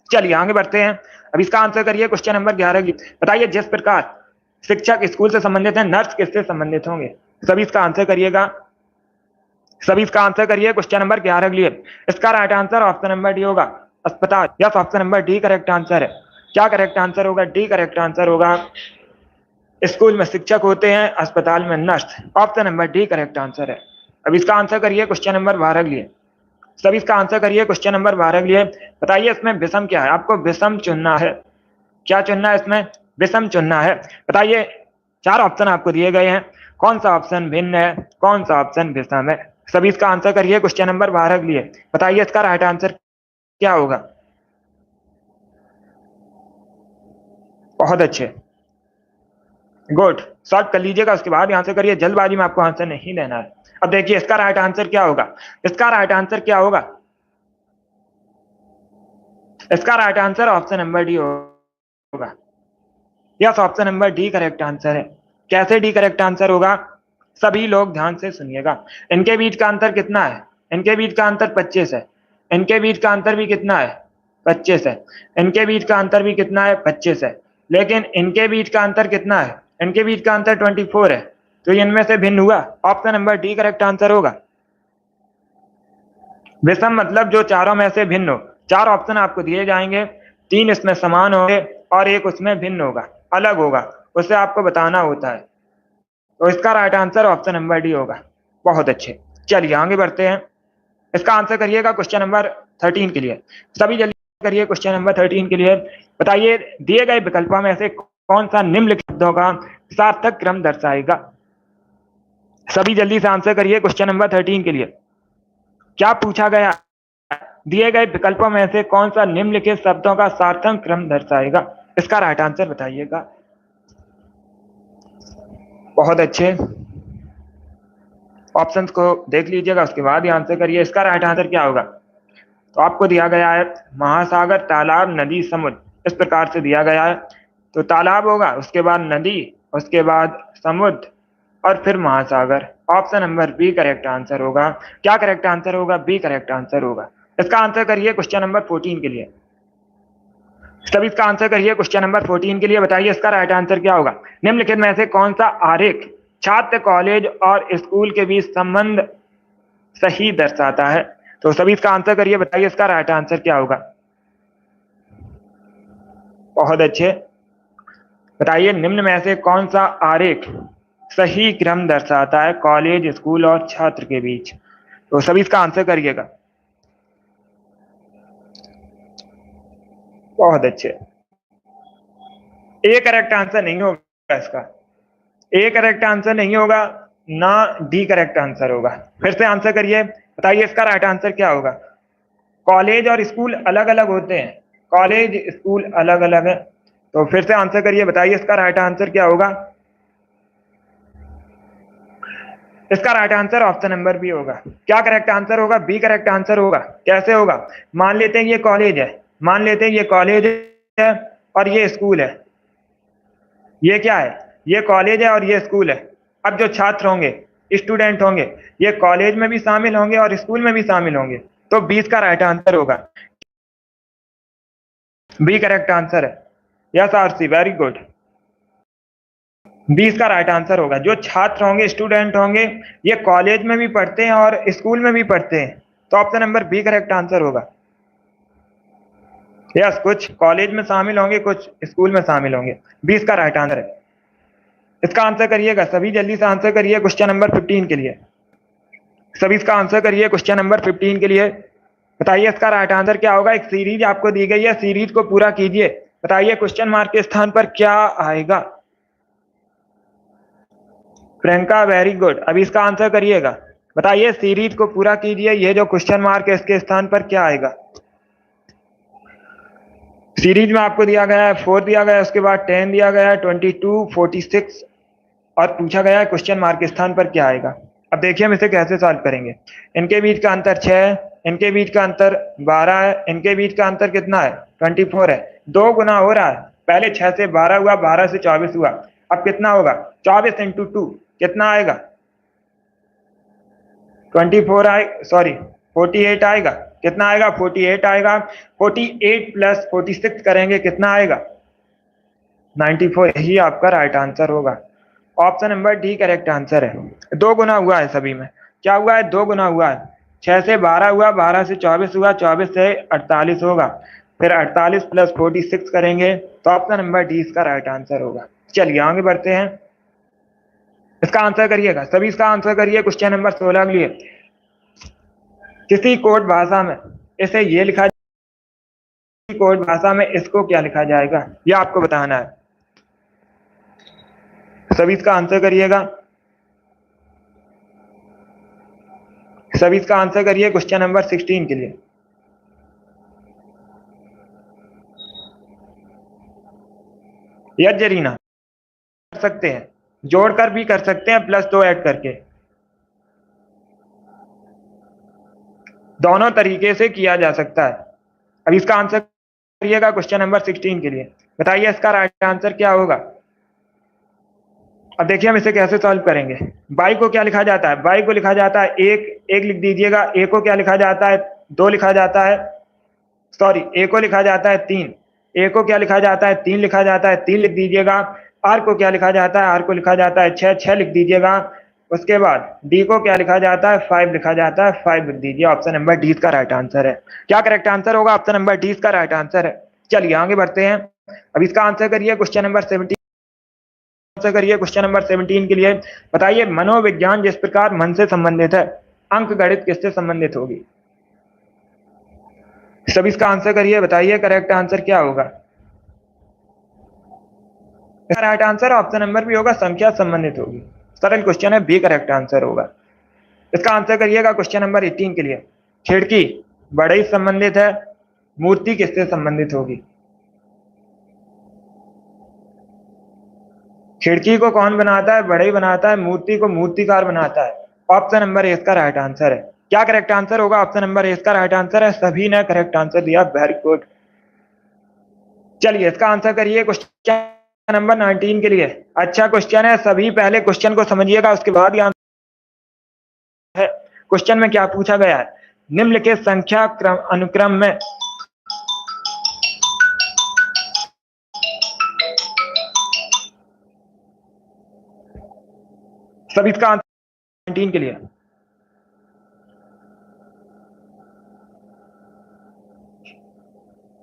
[SPEAKER 1] चलिए आगे बढ़ते हैं, अब इसका आंसर करिए क्वेश्चन नंबर 11 की। बताइए जिस प्रकार शिक्षक स्कूल से संबंधित है, नर्स किससे संबंधित होंगे। सभी इसका आंसर करिएगा, सभी इसका आंसर करिए क्वेश्चन नंबर 11 के लिए। इसका right answer option number D होगा, अस्पताल। Yes, option number D correct answer है। क्या करेक्ट आंसर होगा, डी करेक्ट आंसर होगा। स्कूल में शिक्षक होते हैं, अस्पताल में nurse. Option number D correct answer है। अब इसका आंसर करिए क्वेश्चन नंबर 12 के लिए। सभी इसका आंसर करिए क्वेश्चन नंबर 12 के लिए। बताइए इसमें विषम क्या है, आपको विषम चुनना है। क्या चुनना है इसमें, विषम चुनना है। बताइए 4 ऑप्शन आपको दिए गए हैं, कौन सा ऑप्शन भिन्न है, कौन सा ऑप्शन विषम है। सभी इसका आंसर करिए क्वेश्चन नंबर 12 के लिए। बताइए इसका राइट आंसर क्या होगा। बहुत अच्छे, गुड, सॉल्व कर लीजिएगा, उसके बाद आंसर करिए, जल्दबाजी में आपको आंसर नहीं देना है। अब देखिए इसका राइट आंसर क्या होगा, इसका राइट आंसर क्या होगा, इसका right answer option number D होगा। Yes, option number D correct answer है। कैसे डी करेक्ट आंसर होगा, सभी लोग ध्यान से सुनिएगा। इनके बीच का अंतर कितना है, इनके बीच का अंतर 25 है, इनके बीच का अंतर भी कितना है, 25 है, इनके बीच का अंतर भी कितना है, 25 है, लेकिन इनके बीच का अंतर कितना है, इनके बीच का अंतर 24 है। तो इनमें से भिन्न हुआ, option number D correct answer होगा। विषम मतलब जो चारों में से भिन्न हो। 4 ऑप्शन आपको दिए जाएंगे, 3 इसमें समान होंगे और एक उसमें भिन्न होगा, अलग होगा, उसे आपको बताना होता है। तो इसका right answer option number D होगा। बहुत अच्छे, चलिए आगे बढ़ते हैं। इसका आंसर करिएगा क्वेश्चन नंबर 13 के लिए। सभी जल्दी करिए क्वेश्चन नंबर 13 के लिए। बताइए दिए गए विकल्पों में से कौन सा निम्नलिखित शब्दों का सार्थक क्रम दर्शाएगा। सभी जल्दी से आंसर करिए क्वेश्चन नंबर 13 के लिए। क्या पूछा गया, दिए गए विकल्पों में से कौन सा निम्नलिखित शब्दों का सार्थक क्रम दर्शाएगा। इसका राइट आंसर बताइएगा। बहुत अच्छे, ऑप्शंस को देख लीजिएगा, उसके बाद ही आंसर करिए। इसका राइट आंसर क्या होगा, तो आपको दिया गया है महासागर, तालाब, नदी, समुद्र, इस प्रकार से दिया गया है। तो तालाब होगा, उसके बाद नदी, उसके बाद समुद्र और फिर महासागर। Option number B correct answer होगा। क्या करेक्ट आंसर होगा, बी करेक्ट आंसर होगा। इसका आंसर करिए क्वेश्चन नंबर 14 के लिए। सभी इसका आंसर करिए क्वेश्चन नंबर 14 के लिए। बताइए इसका राइट आंसर क्या होगा। निम्नलिखित में से कौन सा आरेख छात्र, कॉलेज और स्कूल के बीच संबंध सही दर्शाता है। तो सभी इसका आंसर करिए, बताइए इसका राइट आंसर क्या होगा। बहुत अच्छे, बताइए निम्न में से कौन सा आरेख सही क्रम दर्शाता है कॉलेज, स्कूल और छात्र के बीच। तो सभी इसका आंसर करिएगा। बहुत अच्छे, ए करेक्ट आंसर नहीं होगा इसका, ए करेक्ट आंसर नहीं होगा, ना डी करेक्ट आंसर होगा। फिर से आंसर करिए, बताइए इसका राइट आंसर क्या होगा। कॉलेज और स्कूल अलग अलग होते हैं, कॉलेज स्कूल अलग अलग है। तो फिर से आंसर करिए, बताइए इसका राइट आंसर क्या होगा। इसका right answer option number B होगा। क्या करेक्ट आंसर होगा, बी करेक्ट आंसर होगा। कैसे होगा, मान लेते हैं ये कॉलेज है, मान लेते हैं ये कॉलेज है और ये स्कूल है। ये क्या है, ये कॉलेज है और ये स्कूल है। अब जो छात्र होंगे, स्टूडेंट होंगे, ये कॉलेज में भी शामिल होंगे और स्कूल में भी शामिल होंगे। तो 20 का राइट आंसर होगा, बी करेक्ट आंसर है। यस आरसी, वेरी गुड, 20 का राइट आंसर होगा। जो छात्र होंगे, स्टूडेंट होंगे, ये कॉलेज में भी पढ़ते हैं और स्कूल में भी पढ़ते हैं। तो option number B correct answer होगा। यस, कुछ कॉलेज में शामिल होंगे, कुछ स्कूल में शामिल होंगे। 20 का राइट आंसर है। इसका आंसर करिएगा सभी, जल्दी से आंसर करिए क्वेश्चन नंबर 15 के लिए। सभी इसका आंसर करिए क्वेश्चन नंबर 15 के लिए। बताइए इसका राइट आंसर क्या होगा। एक सीरीज आपको दी गई है, सीरीज को पूरा कीजिए। बताइए क्वेश्चन मार्क के स्थान पर क्या आएगा। Priyanka, very good. अभी इसका आंसर करिएगा। बताइए सीरीज को पूरा कीजिए, ये जो क्वेश्चन मार्क है इसके स्थान पर क्या आएगा। सीरीज में आपको दिया गया है 4 दिया गया है, उसके बाद 10 दिया गया है, 22, 46 और पूछा गया है क्वेश्चन मार्क के स्थान पर क्या आएगा। अब देखिए हम इसे कैसे सॉल्व करेंगे। इनके बीच का अंतर 6 है, इनके बीच का अंतर 12 है, इनके बीच का अंतर कितना है 24 है। 2 गुना हो रहा है, पहले 6 से 12 हुआ, 12 से 24 हुआ। अब कितना होगा 24 इंटू 2 कितना आएगा 24 आए, सॉरी 48 आएगा। कितना आएगा 48 आएगा। 48 प्लस 46 करेंगे कितना आएगा 94। यही आपका राइट आंसर होगा। Option number D correct answer है। 2 गुना हुआ है सभी में। क्या हुआ है 2 गुना हुआ है। 6 से 12 हुआ, 12 से 24 हुआ, 24 से 48 होगा। फिर 48 प्लस 46 करेंगे तो ऑप्शन नंबर डी इसका राइट आंसर होगा। चलिए आगे बढ़ते हैं। इसका आंसर करिएगा सभी, इसका आंसर करिए क्वेश्चन नंबर 16 के लिए। किसी कोड भाषा में इसे ये लिखा, कोड भाषा में इसको क्या लिखा जाएगा ये आपको बताना है। सभी इसका आंसर करिएगा। सभी इसका आंसर करिए क्वेश्चन नंबर 16 के लिए। यस जरीना, कर सकते हैं, जोड़कर भी कर सकते हैं, प्लस 2 ऐड करके, दोनों तरीके से किया जा सकता है। अब इसका आंसर करिएगा क्वेश्चन नंबर 16 के लिए। बताइए इसका राइट आंसर क्या होगा। अब देखिए हम इसे कैसे सॉल्व करेंगे। बाई को क्या लिखा जाता है, बाई को लिखा जाता है एक, एक लिख दीजिएगा। ए को क्या लिखा जाता है 2 लिखा जाता है, सॉरी ए को लिखा जाता है 3। ए को क्या लिखा जाता है 3 लिखा जाता है, 3 लिख दीजिएगा। आर को क्या लिखा जाता है, आर को लिखा जाता है 6, 6 लिख दीजिएगा। उसके बाद डी को क्या लिखा जाता है 5 लिखा जाता है, 5 लिख दीजिए। ऑप्शन नंबर डी का राइट आंसर है। क्या करेक्ट आंसर होगा, ऑप्शन नंबर डी का राइट आंसर है। चलिए आगे बढ़ते हैं। अब इसका आंसर करिए क्वेश्चन नंबर 17, आंसर करिए क्वेश्चन नंबर 17 के लिए। बताइए मनोविज्ञान जिस प्रकार मन से संबंधित है, अंक गणित किससे संबंधित होगी। सभी इसका आंसर करिए, बताइए करेक्ट आंसर क्या होगा। इसका राइट आंसर ऑप्शन नंबर भी होगा, संख्या संबंधित होगी। सरल क्वेश्चन है, बी करेक्ट आंसर होगा। इसका आंसर करिएगा क्वेश्चन नंबर 18 के लिए। खिड़की बड़े संबंधित है, मूर्ति किससे संबंधित होगी। खिड़की को कौन बनाता है, बड़े बनाता है, मूर्ति को मूर्तिकार बनाता है। ऑप्शन नंबर ए इसका राइट आंसर है। क्या करेक्ट आंसर होगा, ऑप्शन नंबर ए इसका राइट आंसर है। सभी ने करेक्ट आंसर दिया, वेरी गुड। चलिए इसका आंसर करिए क्वेश्चन नंबर 19 के लिए। अच्छा क्वेश्चन है, सभी पहले क्वेश्चन को समझिएगा उसके बाद ही आंसर है। क्वेश्चन में क्या पूछा गया है, निम्नलिखित संख्या अनुक्रम में सभी इसका आंसर 19 के लिए।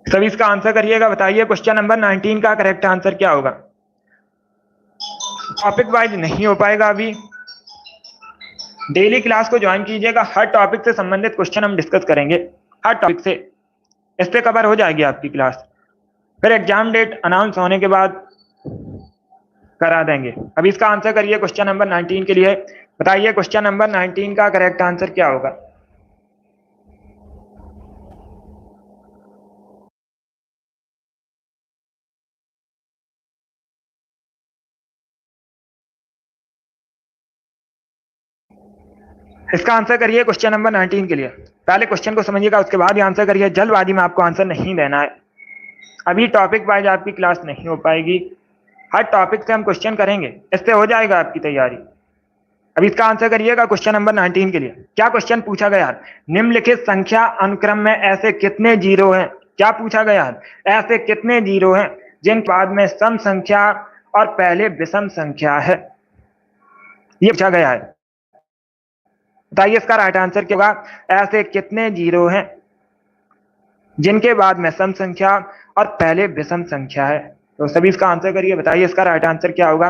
[SPEAKER 1] सभी इसका आंसर करिएगा। बताइए क्वेश्चन नंबर 19 का करेक्ट आंसर क्या होगा। टॉपिक वाइज नहीं हो पाएगा अभी, डेली क्लास को ज्वाइन कीजिएगा। हर टॉपिक से संबंधित क्वेश्चन हम डिस्कस करेंगे, हर टॉपिक से इस पे कवर हो जाएगी आपकी क्लास। फिर एग्जाम डेट अनाउंस होने के बाद करा देंगे। अब इसका आंसर करिए क्वेश्चन नंबर 19 के लिए। बताइए क्वेश्चन नंबर 19 का करेक्ट आंसर क्या होगा। इसका आंसर करिए क्वेश्चन नंबर 19 के लिए। पहले क्वेश्चन को समझिएगा उसके बाद ही आंसर करिए, जल्दबाजी में आपको आंसर नहीं देना है। अभी टॉपिक वाइज आपकी क्लास नहीं हो पाएगी, हर टॉपिक से हम क्वेश्चन करेंगे, इससे हो जाएगा आपकी तैयारी। अब इसका आंसर करिएगा क्वेश्चन नंबर 19 के लिए। क्या क्वेश्चन पूछा गया है, निम्नलिखित संख्या अनुक्रम में ऐसे कितने जीरो हैं। क्या पूछा गया है, ऐसे कितने जीरो हैं जिन बाद में सम संख्या और पहले विषम संख्या है, ये पूछा गया है। बताइए इसका राइट आंसर क्या होगा। ऐसे कितने जीरो हैं, जिनके बाद में सम संख्या और पहले विषम संख्या है। तो सभी इसका आंसर करिए, बताइए इसका राइट आंसर क्या होगा।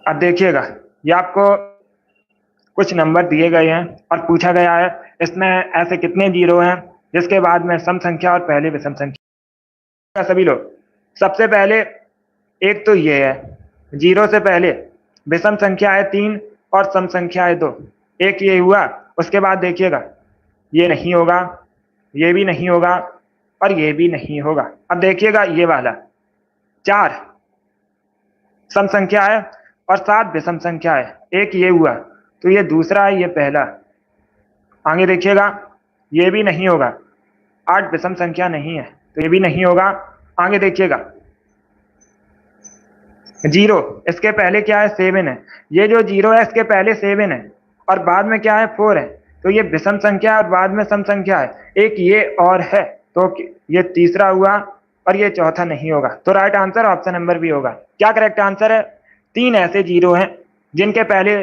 [SPEAKER 1] अब देखिएगा, ये आपको कुछ नंबर दिए गए हैं और पूछा गया है इसमें ऐसे कितने जीरो हैं जिसके बाद में सम संख्या और पहले विषम संख्या। सभी लोग, सबसे पहले एक तो ये है, जीरो से पहले विषम संख्या है 3 और सम संख्या है 2, एक ये हुआ। उसके बाद देखिएगा, ये नहीं होगा, ये भी नहीं होगा और ये भी नहीं होगा। अब देखिएगा, ये वाला 4 सम संख्या है और 7 विषम संख्या है, एक ये हुआ, तो ये दूसरा है, ये पहला। आगे देखिएगा, ये भी नहीं होगा, 8 विषम संख्या नहीं है, तो ये भी नहीं होगा। आगे देखिएगा, 0 इसके पहले क्या है, 7 है, ये जो 0 है इसके पहले 7 है और बाद में क्या है, 4 है, तो ये विषम संख्या और बाद में सम संख्या है, एक ये और है, तो ये तीसरा हुआ और ये चौथा नहीं होगा। तो right answer option number B होगा। क्या करेक्ट आंसर है, 3 ऐसे 0 हैं जिनके पहले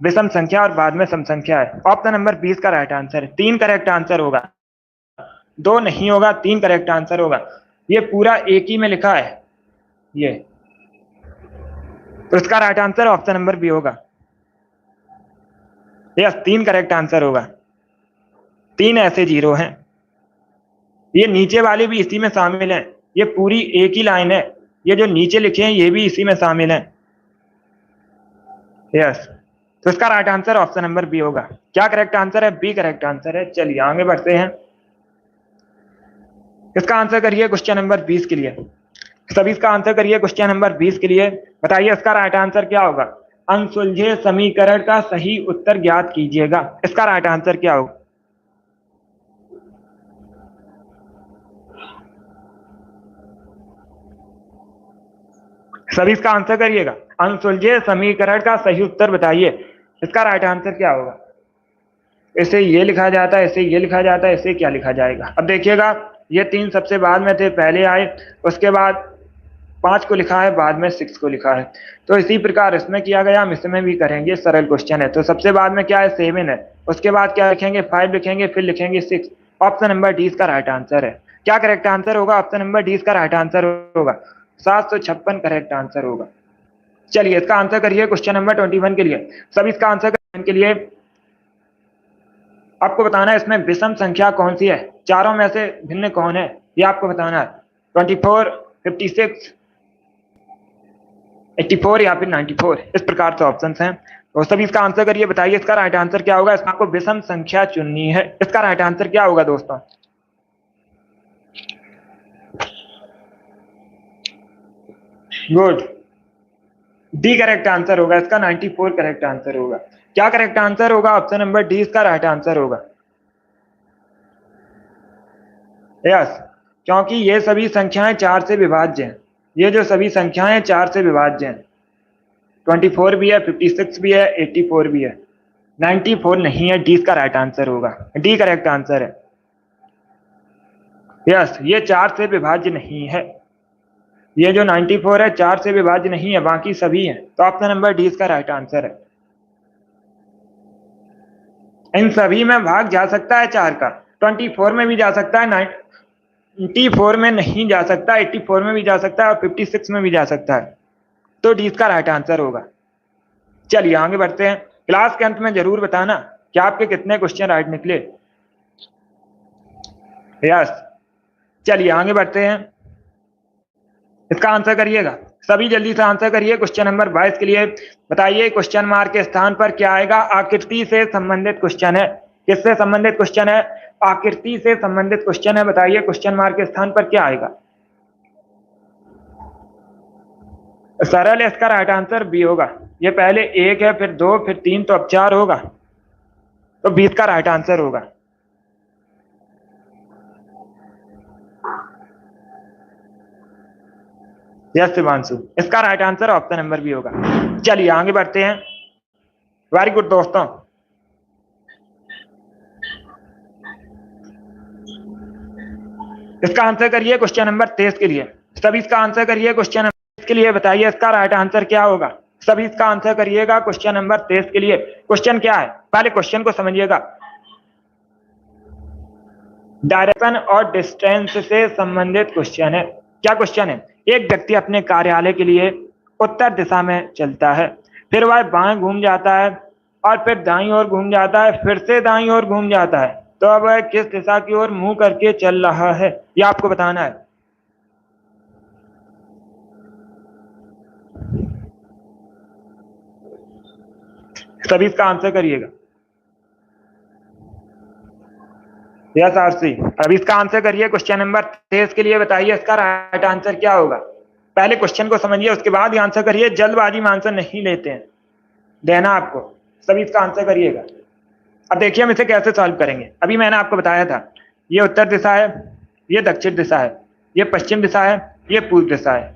[SPEAKER 1] विषम संख्या और बाद में सम संख्या है। ऑप्शन नंबर 20 का राइट आंसर है, 3 करेक्ट आंसर होगा, 2 नहीं होगा, 3 करेक्ट आंसर होगा। ये पूरा एक ही में लिखा है ये, तो इसका right answer option number B होगा। यस, 3 करेक्ट आंसर होगा, 3 ऐसे 0 हैं। ये नीचे वाले भी इसी में शामिल हैं, ये पूरी एक ही लाइन है, ये जो नीचे लिखे हैं ये भी इसी में शामिल हैं। यस, तो इसका right answer option number B होगा। क्या करेक्ट आंसर है, बी करेक्ट आंसर है। चलिए आगे बढ़ते हैं, इसका आंसर करिए क्वेश्चन नंबर 20 के लिए। सभी इसका आंसर करिए क्वेश्चन नंबर 20 के लिए, बताइए इसका राइट आंसर क्या होगा। अनसुलझे समीकरण का सही उत्तर ज्ञात कीजिएगा, इसका राइट आंसर क्या होगा। सभी इसका आंसर करिएगा, अनसुलझे समीकरण का सही उत्तर बताइए, इसका राइट आंसर क्या होगा। इसे ये लिखा जाता है, इसे ये लिखा जाता है, इसे क्या लिखा जाएगा। अब देखिएगा, ये 3 सबसे बाद में थे, पहले आए, उसके बाद 5 को लिखा है, बाद में 6 को लिखा है, तो इसी प्रकार इसमें किया गया, हम इसमें भी करेंगे। सरल क्वेश्चन है, तो सबसे बाद में क्या है, 7 है, उसके बाद क्या लिखेंगे, 5 लिखेंगे, फिर लिखेंगे 6। ऑप्शन नंबर डी इसका राइट आंसर है। क्या करेक्ट आंसर होगा, ऑप्शन नंबर डी इसका राइट आंसर होगा, 756 करेक्ट आंसर होगा। चलिए इसका आंसर करिए क्वेश्चन नंबर 21 के लिए। सभी इसका आंसर करने के लिए आपको बताना है इसमें विषम संख्या कौन सी है, चारों में से भिन्न कौन है, ये आपको बताना है। 24, 56, 84 या फिर 94, इस प्रकार से ऑप्शन हैं। तो सभी इसका आंसर करिए, बताइए इसका राइट आंसर क्या होगा। इसमें आपको विषम संख्या चुननी है, इसका राइट आंसर क्या होगा दोस्तों। गुड, डी करेक्ट आंसर होगा, इसका 94 करेक्ट आंसर होगा। क्या करेक्ट आंसर होगा, ऑप्शन नंबर डी इसका राइट आंसर होगा। यस, क्योंकि ये सभी संख्याएं 4 से विभाज्य हैं, ये जो सभी संख्याएं 4 से विभाज्य हैं, 24 भी है, 56 भी है, 84 भी है, 94 नहीं है, डी इसका राइट आंसर होगा, डी करेक्ट आंसर है। यस, ये 4 से विभाज्य नहीं है, ये जो 94 है 4 से विभाज्य नहीं है, बाकी सभी हैं, तो ऑप्शन नंबर डी इसका राइट आंसर है। इन सभी में भाग जा सकता है 4 का, 24 में भी जा सकता है, 94 में नहीं जा सकता, 84 में भी जा सकता है और 56 में भी जा सकता है, तो डी इसका राइट आंसर होगा। चलिए आगे बढ़ते हैं, क्लास के अंत में जरूर बताना कि आपके कितने क्वेश्चन राइट निकले। यस, चलिए आगे बढ़ते हैं, इसका आंसर करिएगा, सभी जल्दी से आंसर करिए क्वेश्चन नंबर 22 के लिए। बताइए क्वेश्चन मार्क के स्थान पर क्या आएगा, आकृति से संबंधित क्वेश्चन है। किससे संबंधित क्वेश्चन है, आकृति से संबंधित क्वेश्चन है। बताइए क्वेश्चन मार्क के स्थान पर क्या आएगा। सरल है, इसका राइट आंसर बी होगा। ये पहले 1 है, फिर 2, फिर 3, तो अब 4 होगा, तो 20 का राइट आंसर होगा। यस शिवांशु, इसका right answer option number B होगा। चलिए आगे बढ़ते हैं, वेरी गुड दोस्तों। इसका आंसर करिए क्वेश्चन नंबर 23 के लिए। सभी इसका आंसर करिए क्वेश्चन नंबर 23 के लिए, बताइए इसका राइट आंसर क्या होगा। सभी इसका आंसर करिएगा क्वेश्चन नंबर 23 के लिए। क्वेश्चन क्या है, पहले क्वेश्चन को समझिएगा। डायरेक्शन और डिस्टेंस से संबंधित क्वेश्चन है। क्या क्वेश्चन है? एक व्यक्ति अपने कार्यालय के लिए उत्तर दिशा में चलता है, फिर वह बाएं घूम जाता है और फिर दाईं ओर घूम जाता है, फिर से दाईं ओर घूम जाता है। तो अब वह किस दिशा की ओर मुंह करके चल रहा है, यह आपको बताना है। सभी इसका आंसर करिएगा। यस आरसी, अब इसका आंसर करिए। क्वेश्चन नंबर 23 के लिए बताइए इसका राइट आंसर क्या होगा। पहले क्वेश्चन को समझिए, उसके बाद ही आंसर करिए। जल्दबाजी में आंसर नहीं लेते हैं, देना आपको। सभी इसका आंसर करिएगा। अब देखिए हम इसे कैसे सॉल्व करेंगे। अभी मैंने आपको बताया था, ये उत्तर दिशा है, ये दक्षिण दिशा है, ये पश्चिम दिशा है, ये पूर्व दिशा है।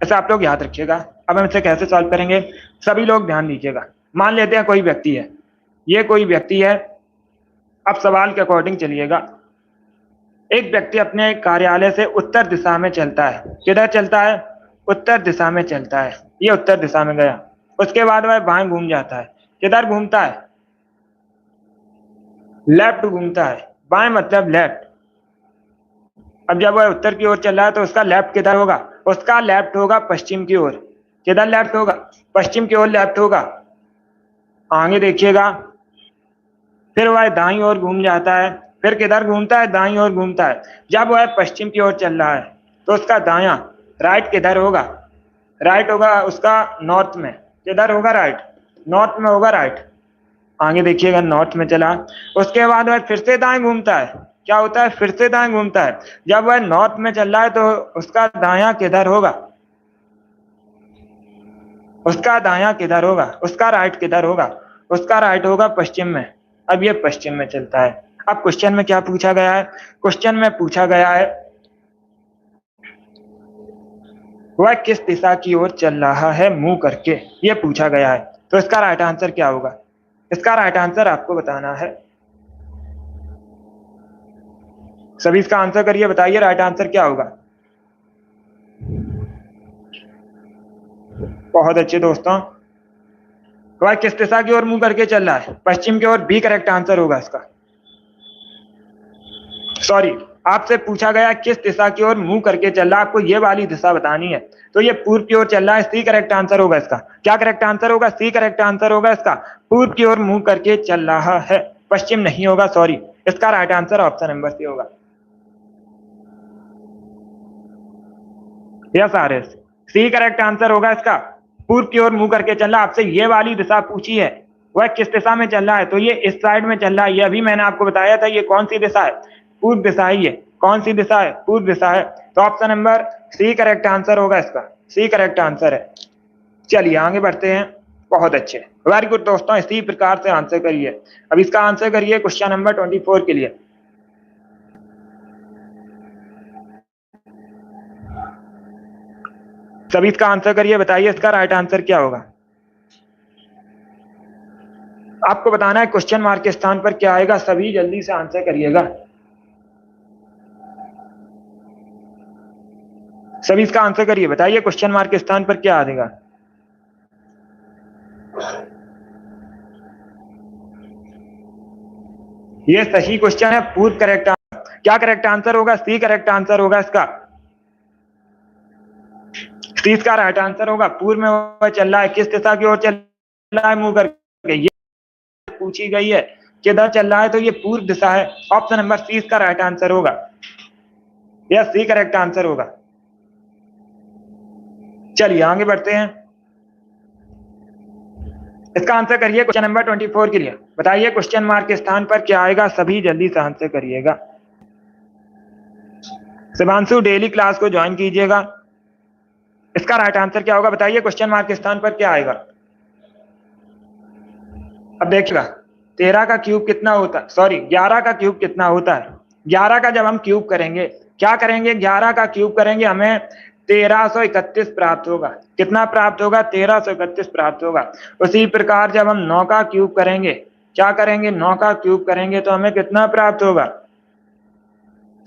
[SPEAKER 1] ऐसा आप लोग याद रखिएगा। अब हम इसे कैसे सॉल्व करेंगे, सभी लोग ध्यान दीजिएगा। मान लेते हैं कोई व्यक्ति है, ये कोई व्यक्ति है। अब सवाल के अकॉर्डिंग चलिएगा। एक व्यक्ति अपने कार्यालय से उत्तर दिशा में चलता है। किधर चलता है? उत्तर दिशा में चलता है। ये उत्तर दिशा में गया, उसके बाद वह बाएं घूम जाता है। किधर घूमता है? लेफ्ट घूमता है। बाएं मतलब लेफ्ट। अब जब वह उत्तर की ओर चल रहा है तो उसका लेफ्ट किधर होगा? उसका लेफ्ट होगा पश्चिम की ओर। किधर लेफ्ट होगा? पश्चिम की ओर लेफ्ट होगा। आगे देखिएगा, फिर वह दाईं ओर घूम जाता है। फिर किधर घूमता है? दाईं ओर घूमता है। जब वह पश्चिम की ओर चल रहा है तो उसका दायां, राइट किधर होगा? राइट होगा उसका नॉर्थ में। किधर होगा? राइट, नॉर्थ में होगा राइट। आगे देखिएगा, नॉर्थ में चला, उसके बाद वह फिर से दाएं घूमता है। क्या होता है? फिर से दाएं घूमता है। जब वह नॉर्थ में चल रहा है तो उसका दायां किधर होगा? उसका दायां किधर होगा? उसका राइट किधर होगा? उसका राइट होगा पश्चिम में। अब ये पश्चिम में चलता है। अब क्वेश्चन में क्या पूछा गया है? क्वेश्चन में पूछा गया है वह किस दिशा की ओर चल रहा है मुंह करके, ये पूछा गया है। तो इसका राइट आंसर क्या होगा? इसका राइट आंसर आपको बताना है। सभी इसका आंसर करिए, बताइए राइट आंसर क्या होगा। बहुत अच्छे दोस्तों, वह किस दिशा की ओर मुंह करके चल रहा है? पश्चिम की ओर। बी करेक्ट आंसर होगा इसका। सॉरी, आपसे पूछा गया किस दिशा की ओर मुंह करके चल रहा है, आपको ये वाली दिशा बतानी है। तो ये पूर्व की ओर चल रहा है। सी करेक्ट आंसर होगा इसका। क्या करेक्ट आंसर होगा? सी करेक्ट आंसर होगा इसका। पूर्व की ओर मुंह करके चल रहा है, पश्चिम नहीं होगा। सॉरी, इसका right answer option number C होगा। Yes R S, C correct answer होगा इसका। पूर्व की ओर मुंह करके चल रहा। आपसे ये वाली दिशा पूछी है, वह किस दिशा में चल रहा है? तो ये इस साइड में चल रहा है। ये अभी मैंने आपको बताया था। ये कौन सी दिशा है? पूर्व दिशा है। ये कौन सी दिशा है? पूर्व दिशा है। तो option number C correct answer होगा इसका। सी करेक्ट आंसर है। चलिए आगे बढ़ते हैं। बहुत अच्छे, वेरी गुड दोस्तों, इसी प्रकार से आंसर करिए। अब इसका आंसर करिए क्वेश्चन नंबर 24 के लिए। सभी इसका आंसर करिए, बताइए इसका राइट आंसर क्या होगा। आपको बताना है क्वेश्चन मार्क के स्थान पर क्या आएगा। सभी जल्दी से आंसर करिएगा। सभी इसका आंसर करिए, बताइए क्वेश्चन मार्क के स्थान पर क्या आएगा। ये सही क्वेश्चन है, पूर्व करेक्ट आंसर। क्या करेक्ट आंसर होगा? सी करेक्ट आंसर होगा इसका। सी इसका राइट आंसर होगा। पूर्व में वह चल रहा है, किस दिशा की ओर चल रहा है मुंह करके, ये पूछी गई है। किधर चल रहा है? तो ये पूर्व दिशा है। ऑप्शन नंबर सी इसका राइट आंसर होगा। यह सी करेक्ट आंसर होगा। चलिए आगे बढ़ते हैं। इसका आंसर करिए क्वेश्चन नंबर 24 के लिए। बताइए क्वेश्चन मार्क के स्थान पर क्या आएगा। सभी जल्दी से आंसर करिएगा। शिवांशु डेली क्लास को ज्वाइन कीजिएगा। इसका राइट आंसर क्या होगा? बताइए क्वेश्चन मार्क के स्थान पर क्या आएगा। अब देखिएगा, 13 का क्यूब कितना होता है? सॉरी, 11 का क्यूब कितना होता है? 11 का जब हम क्यूब करेंगे, क्या करेंगे? 11 का क्यूब करेंगे, हमें 1331 प्राप्त होगा। कितना प्राप्त होगा? 1331 प्राप्त होगा। उसी प्रकार जब हम 9 का क्यूब करेंगे, क्या करेंगे? 9 का क्यूब करेंगे तो हमें कितना प्राप्त होगा?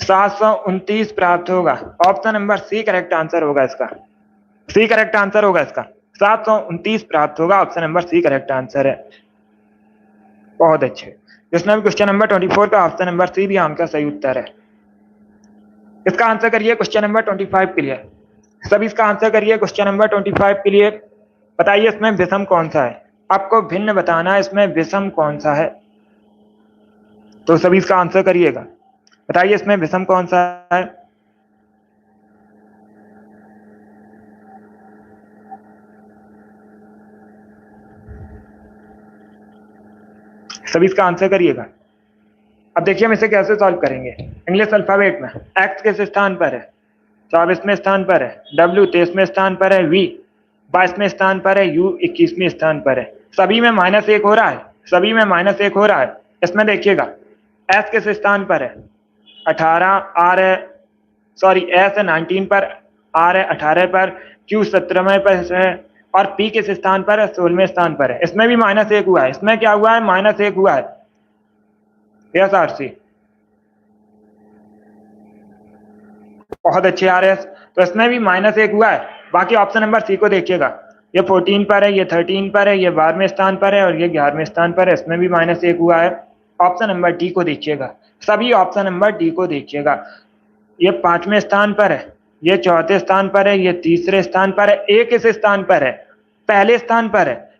[SPEAKER 1] 729 प्राप्त होगा। Option number C correct answer होगा इसका। सी करेक्ट आंसर होगा इसका। 729 प्राप्त होगा। Option number C correct answer है। बहुत अच्छे, इसमें भी क्वेश्चन नंबर 24 का ऑप्शन नंबर सी भी आपका सही उत्तर है। इसका आंसर करिए क्वेश्चन नंबर 25 के लिए। सब इसका आंसर करिए क्वेश्चन नंबर 25 के लिए। बताइए इसमें विषम कौन सा है। आपको भिन्न बताना है इसमें विषम कौन सा है, तो सभी इसका आंसर करिएगा। बताइए इसमें विषम कौन सा है। सभी इसका आंसर करिएगा। अब देखिए हम इसे कैसे सॉल्व करेंगे। इंग्लिश अल्फाबेट में एक्स किस स्थान पर है, 24वें स्थान पर है, डब्ल्यू 23वें स्थान पर है, वी 22वें स्थान पर है, यू 21वें स्थान पर है। सभी में -1 हो रहा है, सभी में -1 हो रहा है। इसमें देखिएगा एस किस स्थान पर है, 18, आर है, सॉरी एस है 19 पर, आर है 18 पर, क्यू 17वें पर है और पी किस स्थान पर है, 16वें स्थान पर है। इसमें भी -1 हुआ है। इसमें क्या हुआ है, -1 हुआ है। यस आरसी, बहुत अच्छे आ रहे हैं। तो इसमें भी -1 हुआ है। बाकी ऑप्शन नंबर सी को देखिएगा, ये 14 पर है, ये 13 पर है, ये 12वें स्थान पर है और ये 11वें स्थान पर है। इसमें भी -1 हुआ है। ऑप्शन नंबर डी को देखिएगा, सभी ऑप्शन नंबर डी को देखिएगा। ये 5वें स्थान पर है, ये 4थे स्थान पर है, ये 3रे स्थान पर है, ए किस स्थान पर है, पहले स्थान पर है।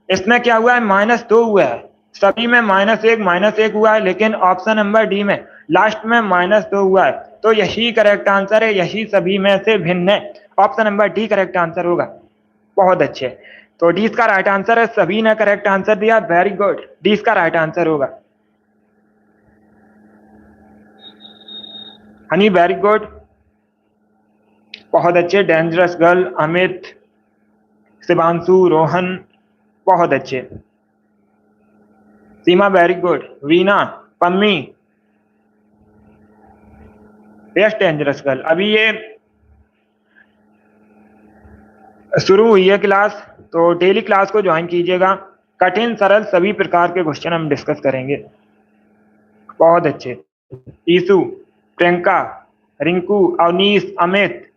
[SPEAKER 1] इसमें क्या हुआ है, -2 हुआ है। सभी में -1 हुआ है, लेकिन ऑप्शन नंबर डी में लास्ट में -2 हुआ है। तो यही करेक्ट आंसर है, यही सभी में से भिन्न है। Option number D correct answer होगा। बहुत अच्छे, तो डी इसका राइट आंसर है। सभी ने करेक्ट आंसर दिया, वेरी गुड, डी इसका राइट आंसर होगा। हनी वेरी गुड, बहुत अच्छे। डेंजरस गर्ल अमित, शिवांशु, रोहन, बहुत अच्छे। Seema very good, Veena, Pammi, yes dangerous girl. अभी ये शुरू हुई है क्लास, तो डेली क्लास को ज्वाइन कीजिएगा। कठिन सरल सभी प्रकार के क्वेश्चन हम डिस्कस करेंगे। बहुत अच्छे। ईसु, प्रियंका, रिंकू, अवनीश, अमित,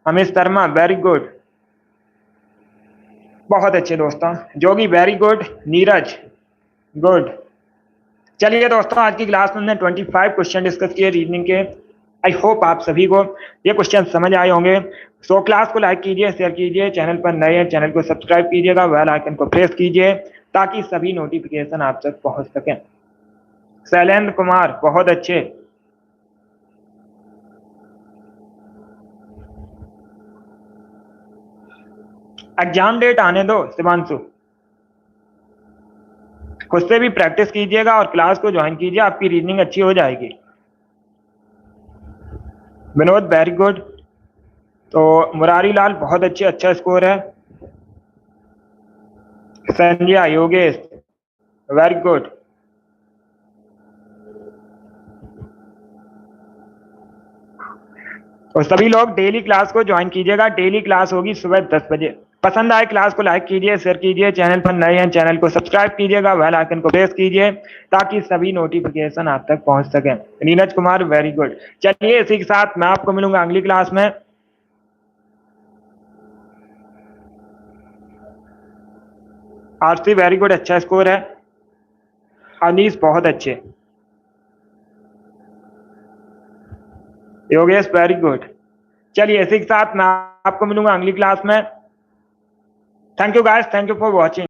[SPEAKER 1] अमित शर्मा वेरी गुड, बहुत अच्छे दोस्तों। जोगी वेरी गुड, नीरज गुड। चलिए दोस्तों, आज की क्लास में हमने 25 क्वेश्चन डिस्कस किए रीजनिंग के। आई होप आप सभी को ये क्वेश्चन समझ आए होंगे। सो क्लास को लाइक कीजिए, शेयर कीजिए, चैनल पर नए हैं चैनल को सब्सक्राइब कीजिएगा, बेल आइकन को प्रेस कीजिए ताकि सभी नोटिफिकेशन आप तक पहुंच सकें। शैलेंद्र कुमार बहुत अच्छे। एग्जाम डेट आने दो शिवांशु, खुद से भी प्रैक्टिस कीजिएगा और क्लास को ज्वाइन कीजिए, आपकी रीजनिंग अच्छी हो जाएगी। Vinod very good. तो मुरारी लाल बहुत अच्छे, अच्छा स्कोर है। Sanjay, Yogesh very good. तो सभी लोग डेली क्लास को ज्वाइन कीजिएगा। डेली क्लास होगी सुबह 10 बजे। पसंद आए क्लास को लाइक कीजिए, शेयर कीजिए, चैनल पर नए हैं चैनल को सब्सक्राइब कीजिएगा, बेल आइकन को प्रेस कीजिए ताकि सभी नोटिफिकेशन आप तक पहुंच सके। Neeraj Kumar very good. चलिए इसी के साथ मैं आपको मिलूंगा अगली क्लास में। आरसी वेरी गुड, अच्छा स्कोर है। अनीस बहुत अच्छे। Yogesh very good. चलिए इसी के साथ मैं आपको मिलूंगा अगली क्लास में। Thank you guys, thank you for watching.